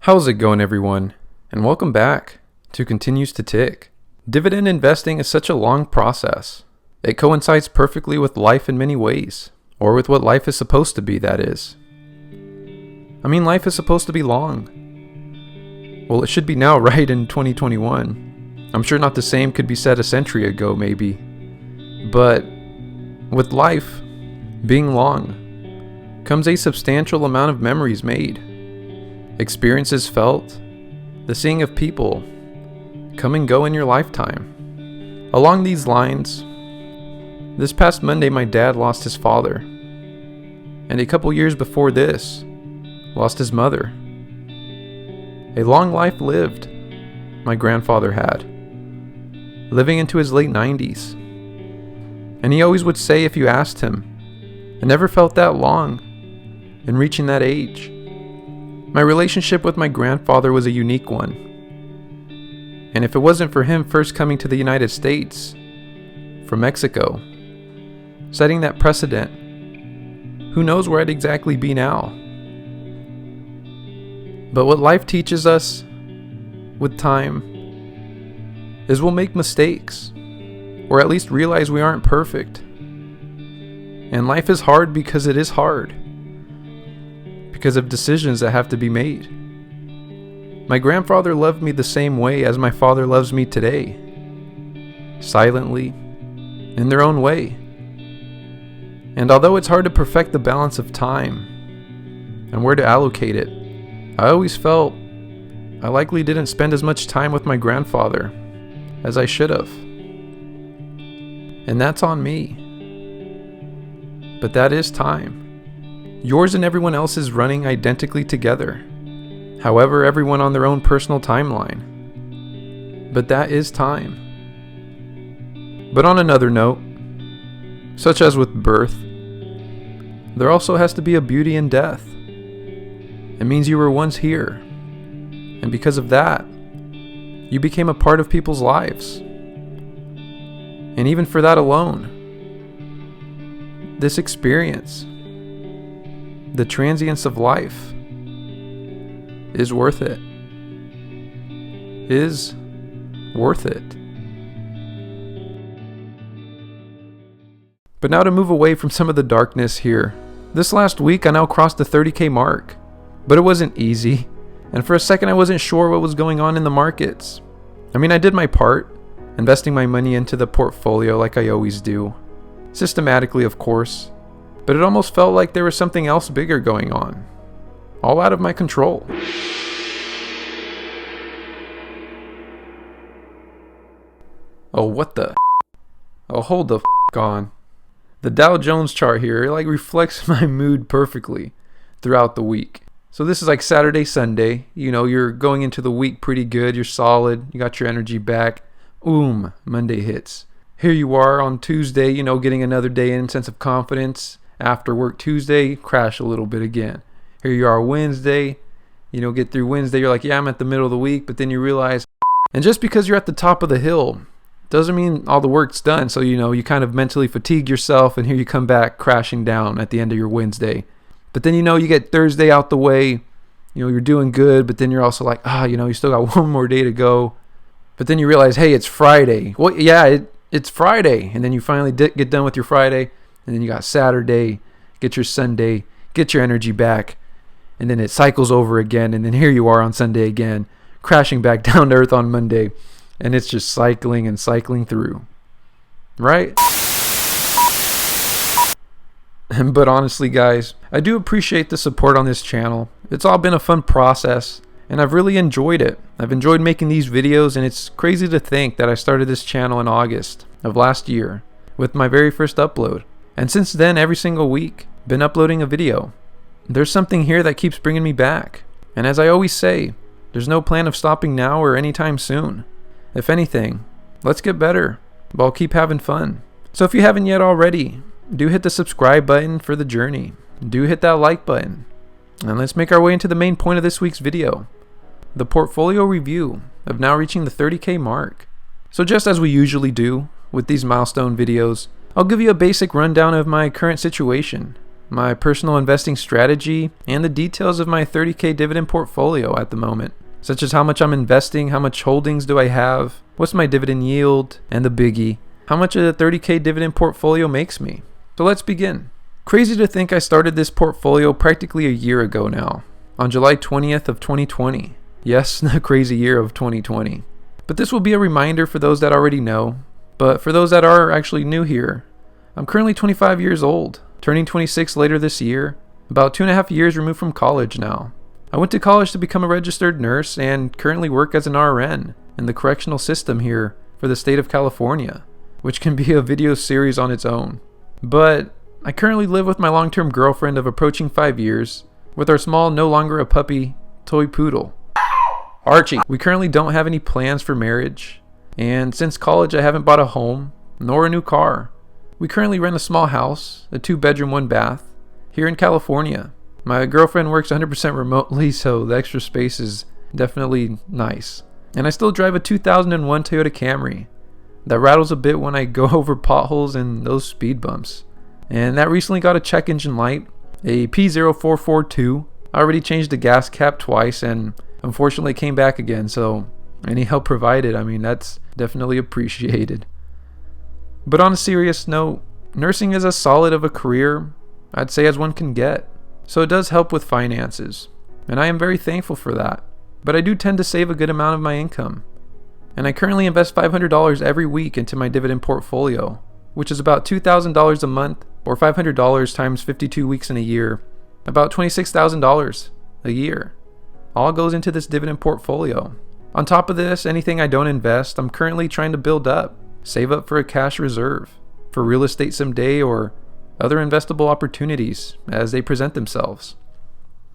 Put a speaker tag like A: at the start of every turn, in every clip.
A: How's it going, everyone? And welcome back to Continues to Tick. Dividend investing is such a long process. It coincides perfectly with life in many ways, or with what life is supposed to be, that is. I mean, life is supposed to be long. Well, it should be now, right, in 2021. I'm sure not the same could be said a century ago, maybe. But with life being long comes a substantial amount of memories made, experiences felt, the seeing of people come and go in your lifetime. Along these lines, this past Monday my dad lost his father, and a couple years before this, lost his mother. A long life lived, my grandfather had, living into his late 90s. And he always would say, if you asked him, I never felt that long in reaching that age. My relationship with my grandfather was a unique one. And if it wasn't for him first coming to the United States from Mexico, setting that precedent, who knows where I'd exactly be now. But what life teaches us with time is we'll make mistakes, or at least realize we aren't perfect. And life is hard because it is hard, because of decisions that have to be made. My grandfather loved me the same way as my father loves me today, silently, in their own way. And although it's hard to perfect the balance of time and where to allocate it, I always felt I likely didn't spend as much time with my grandfather as I should have. And that's on me. But that is time. Yours and everyone else is running identically together. However, everyone on their own personal timeline. But that is time. But on another note, such as with birth, there also has to be a beauty in death. It means you were once here. And because of that, you became a part of people's lives. And even for that alone, this experience, the transience of life, is worth it. Is worth it. But now to move away from some of the darkness here. This last week I now crossed the 30K mark. But it wasn't easy. And for a second I wasn't sure what was going on in the markets. I mean, I did my part, investing my money into the portfolio like I always do. Systematically, of course. But it almost felt like there was something else bigger going on. All out of my control. Oh, what the? Oh, hold the on. The Dow Jones chart here, it like reflects my mood perfectly throughout the week. So this is like Saturday, Sunday. You know, you're going into the week pretty good. You're solid. You got your energy back. Monday hits. Here you are on Tuesday, you know, getting another day in, sense of confidence. After work Tuesday, crash a little bit again. Here you are Wednesday, you know, get through Wednesday. You're like, yeah, I'm at the middle of the week. But then you realize, and just because you're at the top of the hill doesn't mean all the work's done. So, you know, you kind of mentally fatigue yourself, and here you come back crashing down at the end of your Wednesday. But then, you know, you get Thursday out the way, you know, you're doing good, but then you're also like, you know, you still got one more day to go. But then you realize, hey, it's Friday. Well, yeah, it's Friday. And then you finally get done with your Friday. And then you got Saturday, get your Sunday, get your energy back. And then it cycles over again. And then here you are on Sunday again, crashing back down to earth on Monday. And it's just cycling and cycling through. Right? But honestly, guys, I do appreciate the support on this channel. It's all been a fun process, and I've really enjoyed it. I've enjoyed making these videos, and it's crazy to think that I started this channel in August of last year with my very first upload. And since then, every single week, been uploading a video. There's something here that keeps bringing me back. And as I always say, there's no plan of stopping now or anytime soon. If anything, let's get better, but I'll keep having fun. So if you haven't yet already, do hit the subscribe button for the journey. Do hit that like button. And let's make our way into the main point of this week's video. The portfolio review of now reaching the 30K mark. So just as we usually do with these milestone videos, I'll give you a basic rundown of my current situation. my personal investing strategy, and the details of my 30K dividend portfolio at the moment, such as how much I'm investing, how much holdings do I have, what's my dividend yield, and the biggie, how much a 30K dividend portfolio makes me. So let's begin. Crazy to think I started this portfolio practically a year ago now, on July 20th of 2020. Yes, the crazy year of 2020. But this will be a reminder for those that already know, but for those that are actually new here, I'm currently 25 years old, turning 26 later this year, about 2.5 years removed from college now. I went to college to become a registered nurse and currently work as an RN in the correctional system here for the state of California, which can be a video series on its own. But I currently live with my long-term girlfriend of approaching 5 years, with our small, no longer a puppy, toy poodle, Archie. We currently don't have any plans for marriage, and since college I haven't bought a home, nor a new car. We currently rent a small house, a 2-bedroom, 1-bath, here in California. My girlfriend works 100% remotely, so the extra space is definitely nice. And I still drive a 2001 Toyota Camry that rattles a bit when I go over potholes and those speed bumps. And that recently got a check engine light, a P0442. I already changed the gas cap twice and unfortunately came back again, so any help provided, that's definitely appreciated. But on a serious note, nursing is as solid of a career, I'd say, as one can get. So it does help with finances, and I am very thankful for that. But I do tend to save a good amount of my income. And I currently invest $500 every week into my dividend portfolio, which is about $2,000 a month, or $500 times 52 weeks in a year, about $26,000 a year. All goes into this dividend portfolio. On top of this, anything I don't invest, I'm currently trying to build up, save up for a cash reserve, for real estate someday, or other investable opportunities as they present themselves.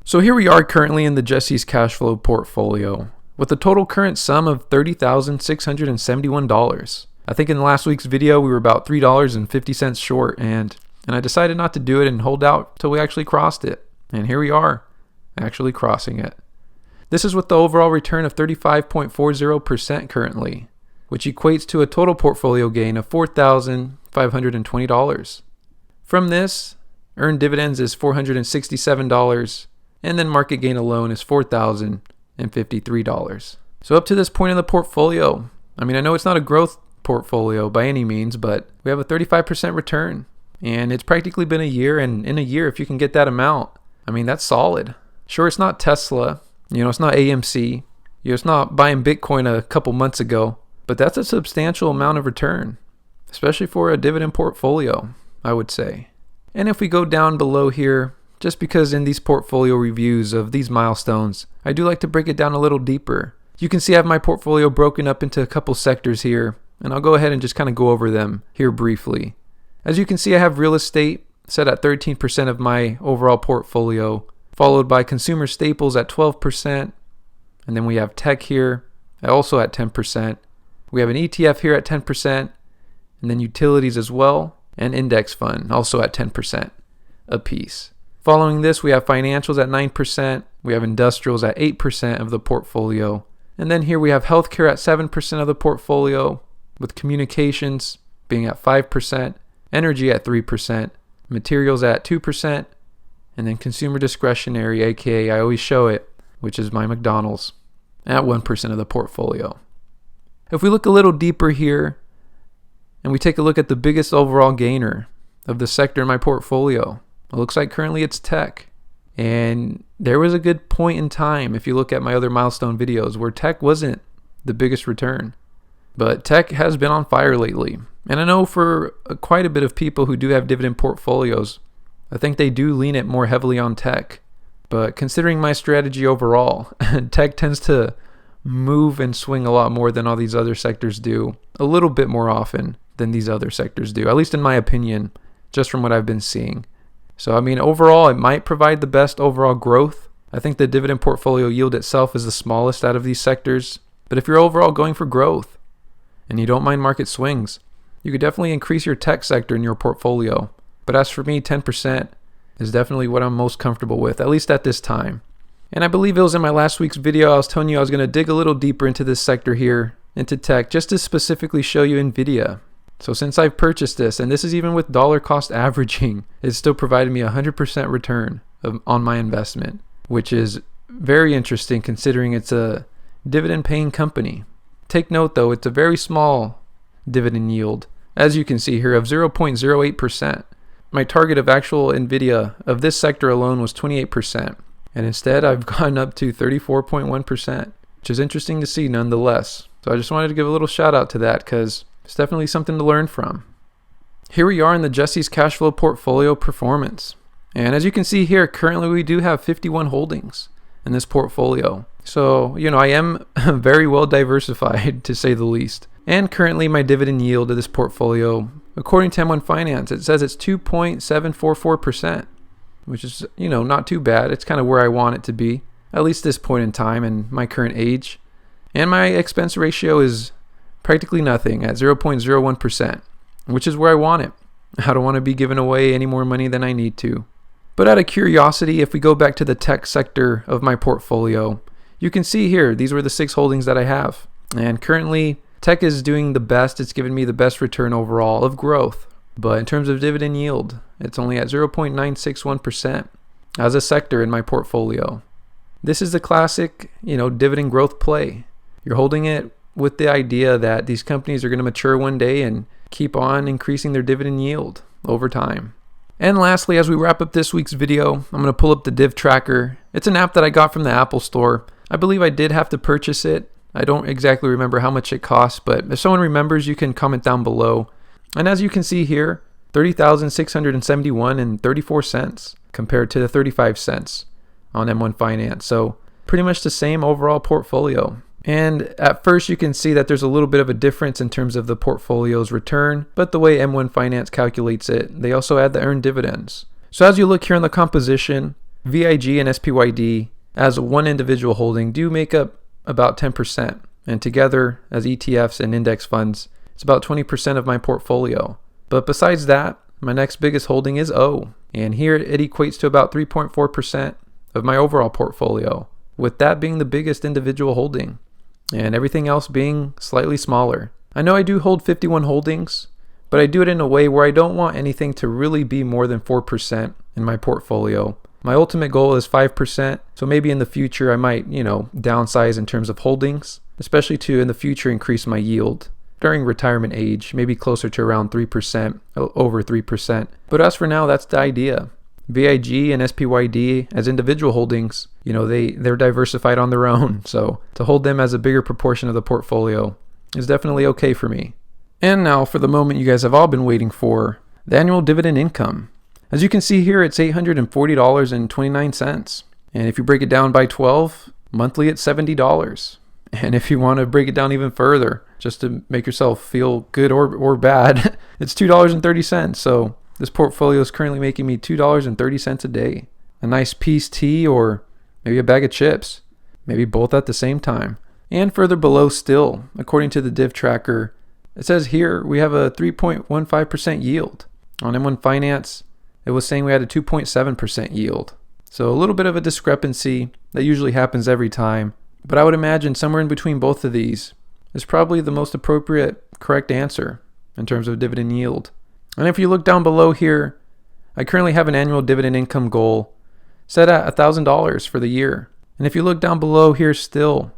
A: So here we are currently in the Jesse's cash flow portfolio, with a total current sum of $30,671. I think in last week's video we were about $3.50 short, and I decided not to do it and hold out till we actually crossed it. And here we are, actually crossing it. This is with the overall return of 35.40% currently, which equates to a total portfolio gain of $4,520. From this, earned dividends is $467, and then market gain alone is $4,053. So up to this point in the portfolio, I know it's not a growth portfolio by any means, but we have a 35% return. And it's practically been a year, and in a year, if you can get that amount, that's solid. Sure, it's not Tesla, it's not AMC, it's not buying Bitcoin a couple months ago, but that's a substantial amount of return, especially for a dividend portfolio, I would say. And if we go down below here, just because in these portfolio reviews of these milestones, I do like to break it down a little deeper. You can see I have my portfolio broken up into a couple sectors here, and I'll go ahead and just kind of go over them here briefly. As you can see, I have real estate set at 13% of my overall portfolio, followed by consumer staples at 12%, and then we have tech here also at 10%. We have an ETF here at 10%, and then utilities as well, and index fund also at 10% apiece. Following this, we have financials at 9%, we have industrials at 8% of the portfolio, and then here we have healthcare at 7% of the portfolio, with communications being at 5%, energy at 3%, materials at 2%, and then consumer discretionary, aka I always show it, which is my McDonald's, at 1% of the portfolio. If we look a little deeper here, and we take a look at the biggest overall gainer of the sector in my portfolio, it looks like currently it's tech. And there was a good point in time, if you look at my other milestone videos, where tech wasn't the biggest return. But tech has been on fire lately. And I know for quite a bit of people who do have dividend portfolios, I think they do lean it more heavily on tech. But considering my strategy overall, tech tends to move and swing a lot more than all these other sectors do, a little bit more often than these other sectors do, at least in my opinion, just from what I've been seeing. So overall, it might provide the best overall growth. I think the dividend portfolio yield itself is the smallest out of these sectors. But if you're overall going for growth and you don't mind market swings, you could definitely increase your tech sector in your portfolio. But as for me, 10% is definitely what I'm most comfortable with, at least at this time. And I believe it was in my last week's video, I was telling you I was going to dig a little deeper into this sector here, into tech, just to specifically show you NVIDIA. So since I've purchased this, and this is even with dollar cost averaging, it's still provided me 100% return on my investment, which is very interesting considering it's a dividend paying company. Take note though, it's a very small dividend yield, as you can see here, of 0.08%. My target of actual NVIDIA of this sector alone was 28%, and instead I've gone up to 34.1%, which is interesting to see nonetheless. So I just wanted to give a little shout out to that because it's definitely something to learn from. Here we are in the Jesse's cash flow portfolio performance. And as you can see here, currently we do have 51 holdings in this portfolio. So, I am very well diversified to say the least. And currently my dividend yield of this portfolio, according to M1 Finance, it says it's 2.744%, which is, not too bad. It's kind of where I want it to be, at least this point in time and my current age. And my expense ratio is practically nothing at 0.01%, which is where I want it. I don't want to be giving away any more money than I need to. But out of curiosity, if we go back to the tech sector of my portfolio, you can see here, these were the 6 holdings that I have. And currently, tech is doing the best. It's given me the best return overall of growth. But in terms of dividend yield, it's only at 0.961% as a sector in my portfolio. This is the classic, dividend growth play. You're holding it with the idea that these companies are going to mature one day and keep on increasing their dividend yield over time. And lastly, as we wrap up this week's video, I'm going to pull up the Div Tracker. It's an app that I got from the Apple Store. I believe I did have to purchase it. I don't exactly remember how much it costs, but if someone remembers, you can comment down below. And as you can see here, 30,671 and 34 cents compared to the 35 cents on M1 Finance. So pretty much the same overall portfolio. And at first you can see that there's a little bit of a difference in terms of the portfolio's return, but the way M1 Finance calculates it, they also add the earned dividends. So as you look here in the composition, VIG and SPYD as one individual holding do make up about 10%, and together as ETFs and index funds, it's about 20% of my portfolio. But besides that, my next biggest holding is O, and here it equates to about 3.4% of my overall portfolio, with that being the biggest individual holding, and everything else being slightly smaller. I know I do hold 51 holdings, but I do it in a way where I don't want anything to really be more than 4% in my portfolio. My ultimate goal is 5%, so maybe in the future I might, downsize in terms of holdings, especially to in the future increase my yield during retirement age, maybe closer to around 3%, over 3%. But as for now, that's the idea. VIG and SPYD as individual holdings, they're diversified on their own, so to hold them as a bigger proportion of the portfolio is definitely okay for me. And now for the moment you guys have all been waiting for, the annual dividend income. As you can see here, it's $840.29, and if you break it down by 12, monthly it's $70. And if you want to break it down even further, just to make yourself feel good or bad, it's $2.30. So this portfolio is currently making me $2.30 a day. A nice piece tea or maybe a bag of chips, maybe both at the same time. And further below still, according to the Div Tracker, it says here we have a 3.15% yield. On M1 Finance, it was saying we had a 2.7% yield. So a little bit of a discrepancy that usually happens every time. But I would imagine somewhere in between both of these is probably the most appropriate, correct answer in terms of dividend yield. And if you look down below here, I currently have an annual dividend income goal set at $1,000 for the year. And if you look down below here still,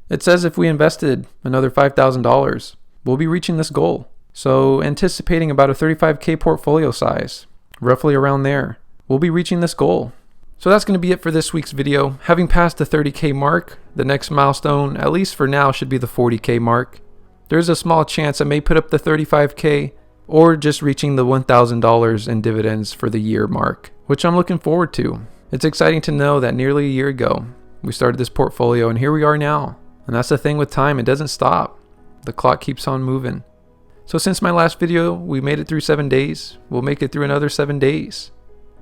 A: it says if we invested another $5,000, we'll be reaching this goal. So anticipating about a 35K portfolio size, roughly around there, we'll be reaching this goal. So that's going to be it for this week's video. Having passed the 30K mark, the next milestone, at least for now, should be the 40K mark. There's a small chance I may put up the 35K or just reaching the $1,000 in dividends for the year mark, which I'm looking forward to. It's exciting to know that nearly a year ago, we started this portfolio and here we are now. And that's the thing with time, it doesn't stop. The clock keeps on moving. So since my last video, we made it through 7 days. We'll make it through another 7 days.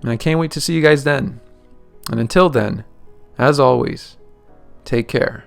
A: And I can't wait to see you guys then. And until then, as always, take care.